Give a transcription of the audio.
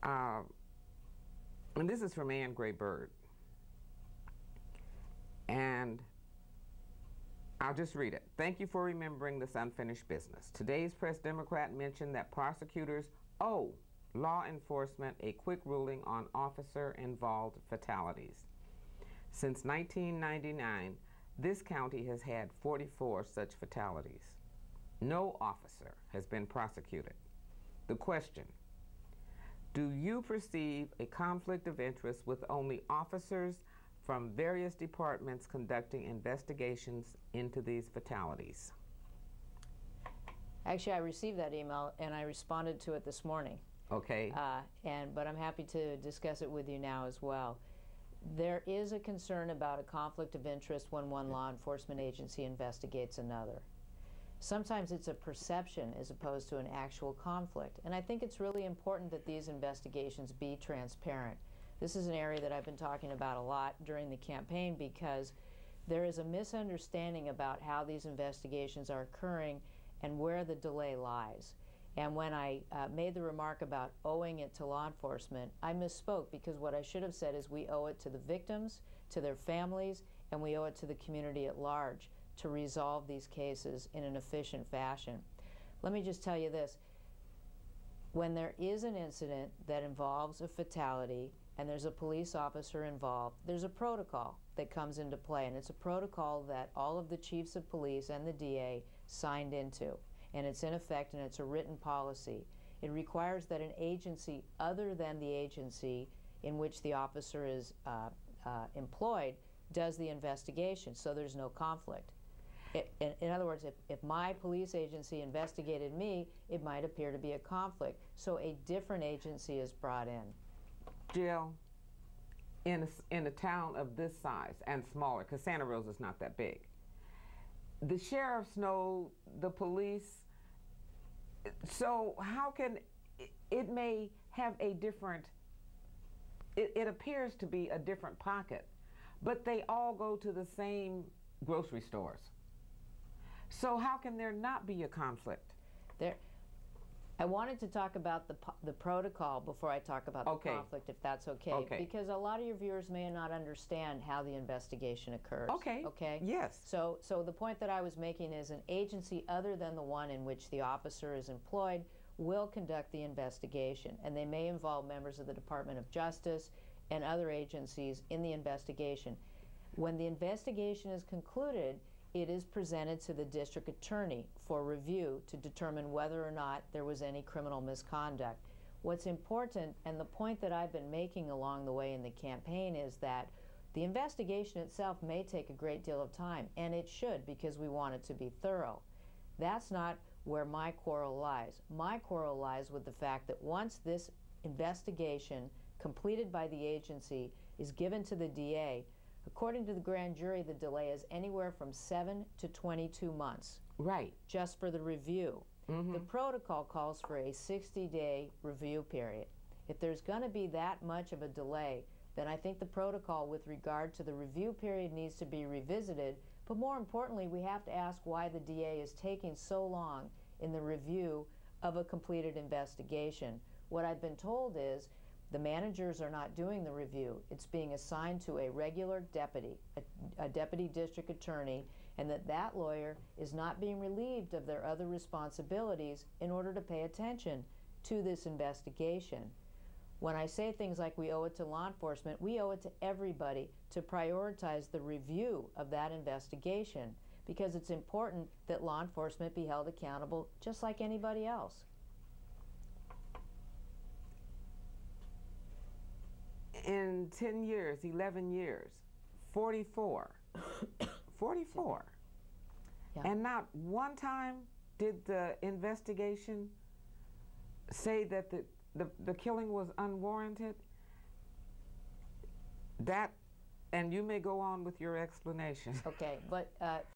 And this is from Ann Gray Bird. And I'll just read it. Thank you for remembering this unfinished business. Today's Press Democrat mentioned that prosecutors owe law enforcement a quick ruling on officer-involved fatalities. Since 1999, this county has had 44 such fatalities. No officer has been prosecuted. The question: do you perceive a conflict of interest with only officers from various departments conducting investigations into these fatalities? Actually, I received that email and I responded to it this morning. Okay. But I'm happy to discuss it with you now as well. There is a concern about a conflict of interest when one law enforcement agency investigates another. Sometimes it's a perception as opposed to an actual conflict. And I think it's really important that these investigations be transparent. This is an area that I've been talking about a lot during the campaign because there is a misunderstanding about how these investigations are occurring and where the delay lies. And when I made the remark about owing it to law enforcement, I misspoke, because what I should have said is we owe it to the victims, to their families, and we owe it to the community at large to resolve these cases in an efficient fashion. Let me just tell you this. When there is an incident that involves a fatality and there's a police officer involved, there's a protocol that comes into play, and it's a protocol that all of the chiefs of police and the DA signed into. And it's in effect, and it's a written policy. It requires that an agency other than the agency in which the officer is employed does the investigation, so there's no conflict. In other words, if my police agency investigated me, it might appear to be a conflict. So a different agency is brought in. Jill, in a town of this size and smaller, because Santa Rosa is not that big, the sheriffs know the police, so how can it may have a different, it appears to be a different pocket, but they all go to the same grocery stores. So how can there not be a conflict? I wanted to talk about the protocol before I talk about the conflict, if that's okay. Because a lot of your viewers may not understand how the investigation occurs. Okay? Yes. So the point that I was making is an agency other than the one in which the officer is employed will conduct the investigation, and they may involve members of the Department of Justice and other agencies in the investigation. When the investigation is concluded, it is presented to the district attorney for review to determine whether or not there was any criminal misconduct. What's important, and the point that I've been making along the way in the campaign, is that the investigation itself may take a great deal of time, and it should, because we want it to be thorough. That's not where my quarrel lies. My quarrel lies with the fact that once this investigation completed by the agency is given to the DA, according to the grand jury, the delay is anywhere from 7 to 22 months. Right. Just for the review. Mm-hmm. The protocol calls for a 60-day review period. If there's going to be that much of a delay, then I think the protocol with regard to the review period needs to be revisited. But more importantly, we have to ask why the DA is taking so long in the review of a completed investigation. What I've been told is the managers are not doing the review. It's being assigned to a regular deputy, a deputy district attorney, and that lawyer is not being relieved of their other responsibilities in order to pay attention to this investigation. When I say things like we owe it to law enforcement, we owe it to everybody to prioritize the review of that investigation, because it's important that law enforcement be held accountable just like anybody else. In 10 years, 11 years, 44. 44. Yeah. And not one time did the investigation say that the killing was unwarranted. That, and you may go on with your explanation. Okay, but